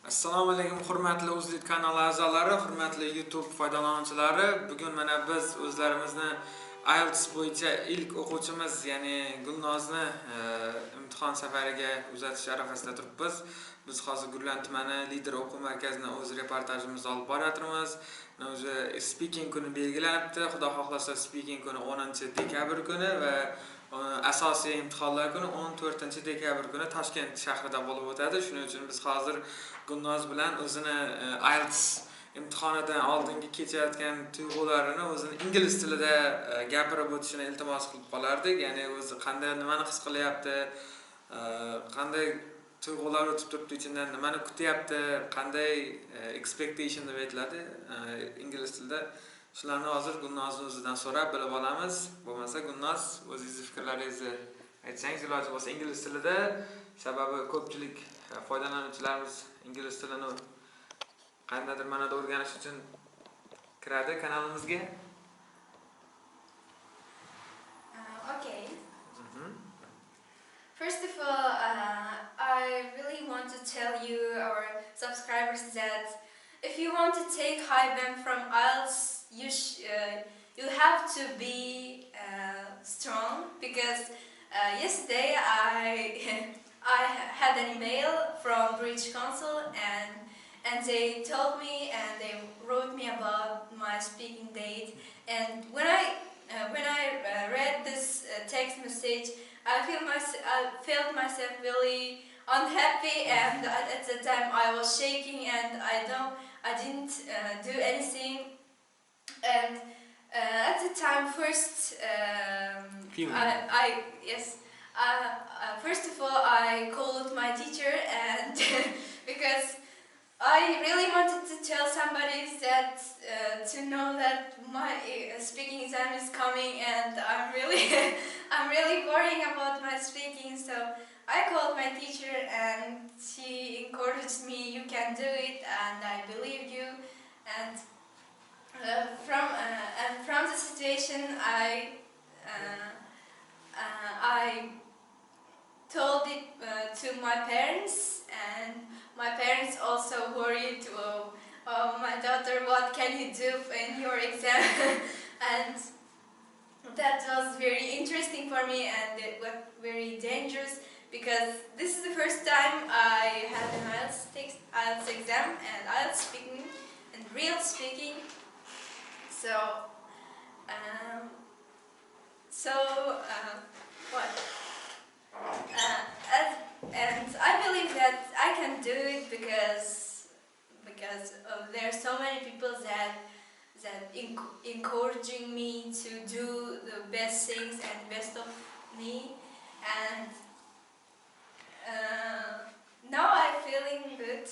Assalomu aleykum hurmatli Uzlit kanali a'zolari, hurmatli YouTube foydalanuvchilari. Bugun mana biz o'zlarimizni Ielts bo'yicha ilk o'quvchimiz, ya'ni Gulnozni imtihon safariga uzatish arafasida turibmiz. Biz hozir Gullan tumani lider o'quv markazidan o'z reportajimizni olib boryapmiz. O'zi speaking kuni belgilanibdi. Xudo xohlasa speaking kuni 10-dekabr kuni va asosiy imtihonlar kuni 14-dekabr kuni Toshkent shahrida bo'lib o'tadi. Shuning uchun biz hozir Gulnoz bilan o'zini Ielts imtihonidan oldingi kechayotgan tuyg'ularini o'zini ingliz tilida gapirib o'tishini iltimos qilib qolardik. Ya'ni o'zi qanday nimani his qilyapti, qanday tuyg'ular o'tib turibdi ichidan, nimani kutyapti, qanday expectation deb aytiladi ingliz tilida. Shularni hozir Gulnozni o'zidan so'rab bilib olamiz. Bo'lmasa Gulnoz o'zingizni fikrlaringizni aytsangiz iloji bo'lsa ingliz tilida, sababi ko'pchilik foydalanuvchilarimiz ingliz tilini qandaydir ma'noda o'rganish uchun kiradi kanalimizga. Okay. First of all, I really want to tell you, our subscribers, that if you want to take high band from IELTS, you have to be strong, because yesterday I had an email from British Council and they told me and they wrote me about my speaking date, and when I read this text message, I felt myself really unhappy, and at the time I was shaking and I didn't do anything, and at the time first first of all I called my teacher, and because I really wanted to tell somebody that to know that my speaking exam is coming, and I'm really worrying about my speaking. So I called my teacher and she encouraged me, you can do it, and I believe you. And from the situation I told it to my parents, and my parents also worried, oh, my daughter, what can you do in your exam? And that was very interesting for me, and it was very dangerous, because this is the first time I had an IELTS exam and IELTS speaking and real speaking. And I believe that I can do it because there are so many people that encouraging me to do the best things and best of me, and now I'm feeling good.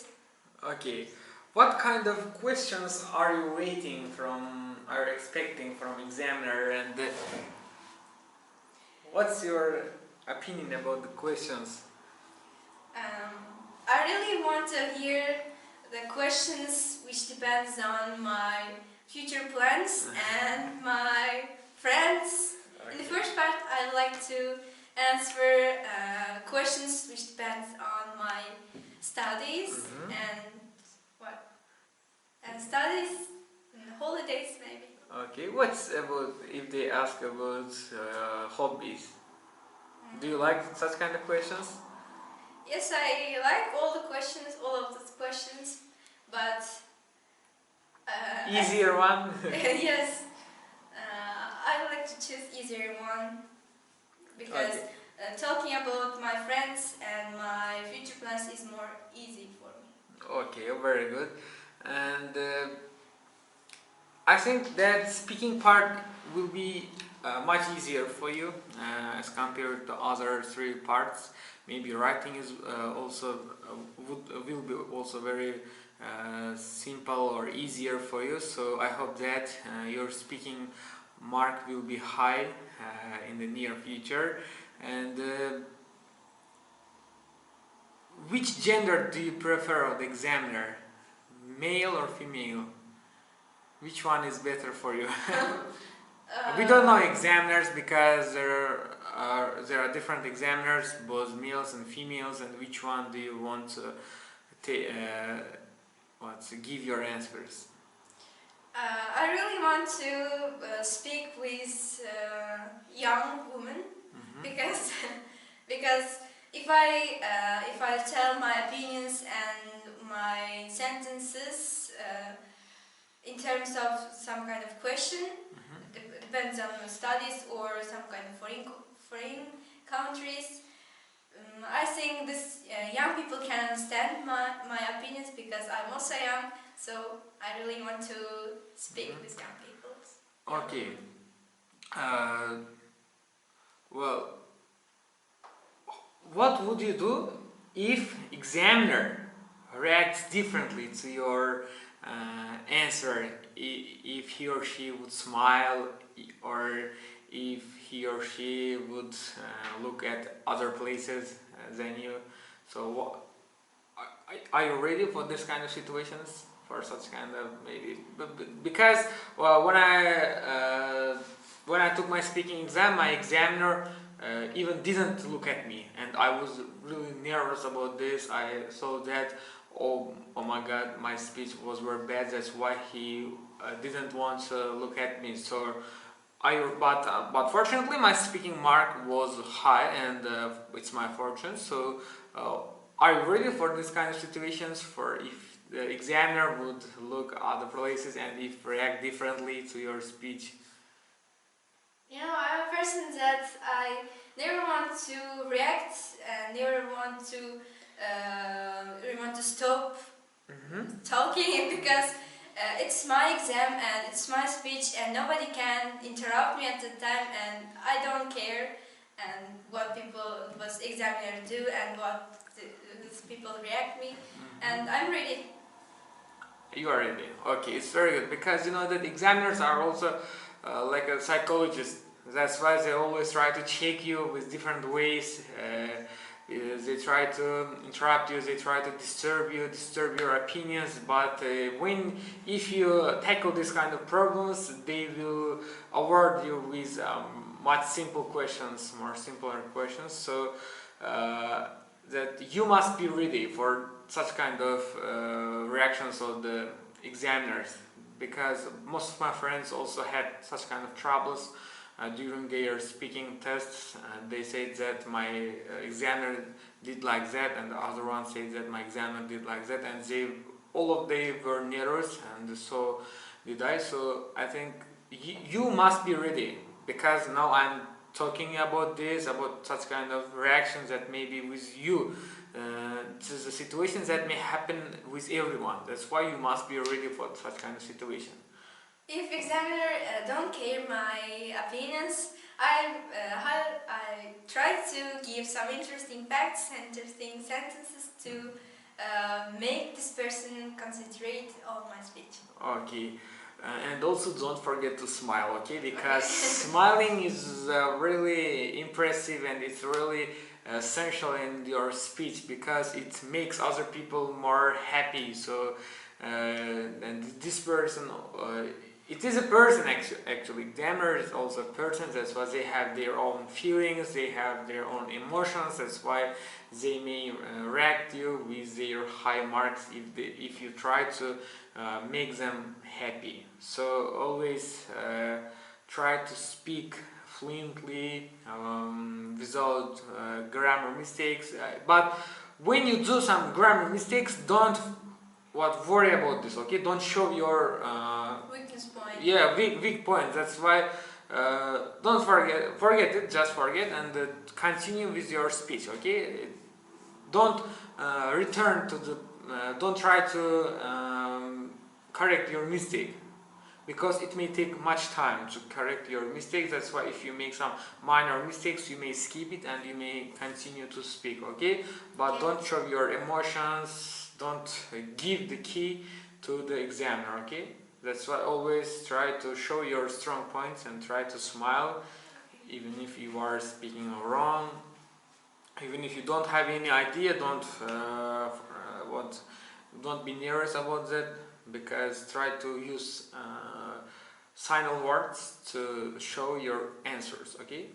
Okay. What kind of questions are you expecting from examiner, and what's your opinion about the questions? I really want to hear the questions which depends on my future plans and my friends. Okay. In the first part, I'd like to answer questions which depends on my studies and studies and holidays maybe. Okay, what's about if they ask about hobbies? Do you like such kind of questions? Yes, I like all of those questions, but easier one? Yes, I would like to choose easier one, because talking about my friends and my future plans is more easy for me. Okay, very good. And I think that speaking part will be much easier for you as compared to other three parts. Maybe writing is will be also very simple or easier for you. So I hope that your speaking mark will be high in the near future. And which gender do you prefer of the examiner? Male or female? Which one is better for you? We don't know examiners, because there are different examiners, both males and females, and which one do you want give your answers? I really want to speak with young women because because if I tell my opinions and my sentences in terms of some kind of question, depends on the studies or some kind of foreign countries. I think this young people can understand my opinions because I'm also young, so I really want to speak with young people. Okay. Well, what would you do if examiner reacts differently to your answer? If he or she would smile, or if he or she would look at other places than you. So, are you ready for this kind of situations? For such kind of maybe, because well, when I took my speaking exam, my examiner even didn't look at me, and I was really nervous about this. I thought that, oh my god, my speech was very bad, that's why he didn't want to look at me. So but fortunately my speaking mark was high, and it's my fortune. So are you ready for this kind of situations, for if the examiner would look at other places and if react differently to your speech? You know, I'm a person that I never want to react and never want to stop talking because it's my exam and it's my speech and nobody can interrupt me at the time, and I don't care and what examiner do and what these people react me, and I'm ready. You are ready. Okay, it's very good, because you know that examiners are also like a psychologist. That's why they always try to check you with different ways. They try to interrupt you, they try to disturb your opinions. But if you tackle this kind of problems, they will award you with much simple questions, more simpler questions. So that you must be ready for such kind of reactions of the examiners, because most of my friends also had such kind of troubles during their speaking tests. They said that my examiner did like that, and the other one said that my examiner did like that, and all of them were nervous, and so did I. So I think you must be ready, because now I'm talking about such kind of reactions that may be with you. This is a situation that may happen with everyone. That's why you must be ready for such kind of situation. If examiner don't care my opinions, I try to give some interesting facts, interesting sentences to make this person concentrate on my speech. Okay. And also don't forget to smile, okay? Because smiling is really impressive, and it's really essential in your speech, because it makes other people more happy. So and this person, it is a person actually. Examiner is also a person. That's why they have their own feelings, they have their own emotions. That's why they may react you with their high marks if you try to make them happy. So always try to speak fluently, without grammar mistakes. But when you do some grammar mistakes, don't worry about this. Okay, don't show your weakness point. Yeah, weak point. That's why don't forget it. Just forget and continue with your speech. Okay, don't return to the. Don't try to correct your mistake, because it may take much time to correct your mistakes. That's why if you make some minor mistakes, you may skip it and you may continue to speak. Okay, but don't show your emotions. Don't give the key to the examiner. Okay, that's why always try to show your strong points and try to smile, even if you are speaking wrong. Even if you don't have any idea, don't be nervous about that, because try to use signal words to show your answers. Okay.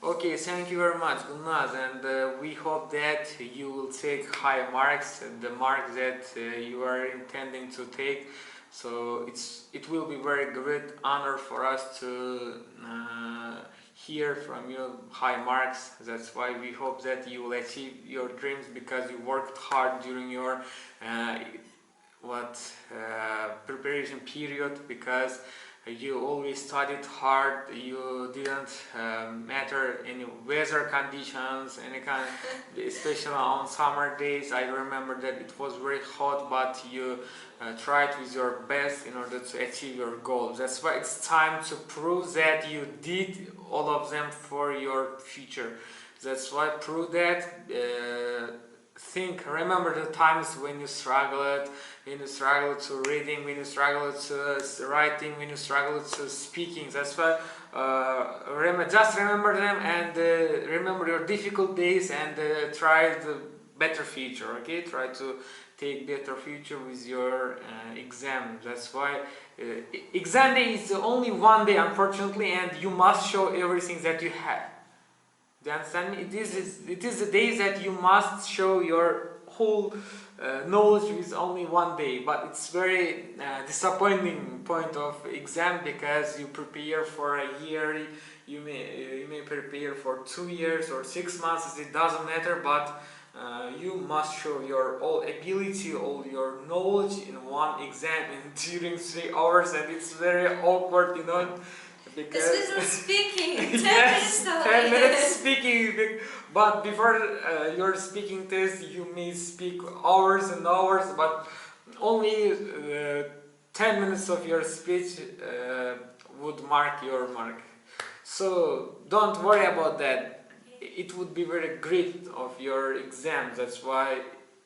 Okay, thank you very much, Gulnoz, and we hope that you will take high marks, the marks that you are intending to take. So it will be very great honor for us to hear from you high marks. That's why we hope that you will achieve your dreams because you worked hard during your preparation period, because you always studied hard. You didn't matter any weather conditions, any kind, especially on summer days. I remember that it was very hot, but you tried with your best in order to achieve your goals. That's why it's time to prove that you did all of them for your future. That's why prove that. Remember the times when you struggled to reading, when you struggled to writing, when you struggled to speaking. That's why just remember them, and remember your difficult days, and try the better future. Okay, try to take better future with your exam. That's why exam day is only one day, unfortunately, and you must show everything that you have. Do you understand? It is the day that you must show your whole knowledge with only one day. But it's very disappointing point of exam, because you prepare for a year, you may prepare for 2 years or 6 months. It doesn't matter, but you must show your all ability, all your knowledge in one exam during 3 hours, and it's very awkward, you know. Because this is speaking 10 yes, minutes 10 minutes speaking, but before your speaking test you may speak hours and hours, but only 10 minutes of your speech would mark your mark. So don't worry about that. It would be very great of your exam. That's why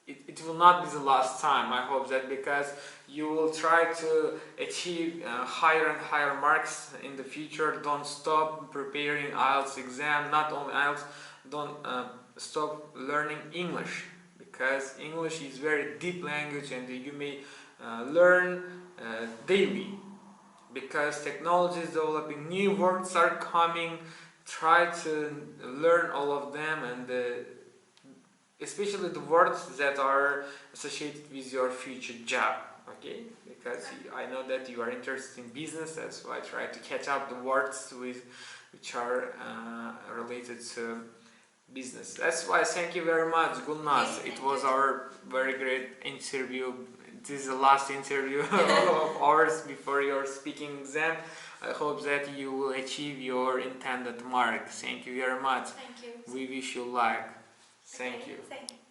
it will not be the last time. I hope that, because you will try to achieve higher and higher marks in the future. Don't stop preparing IELTS exam. Not only IELTS, don't stop learning English, because English is very deep language, and you may learn daily, because technology is developing, new words are coming. Try to learn all of them, and especially the words that are associated with your future job. Okay, because I know that you are interested in business. That's why I try to catch up the words which are related to business. That's why thank you very much, Gulnoz. It was our very great interview. This is the last interview of ours before your speaking exam. I hope that you will achieve your intended mark. Thank you very much. Thank you. We wish you luck. Thank you. Thank you.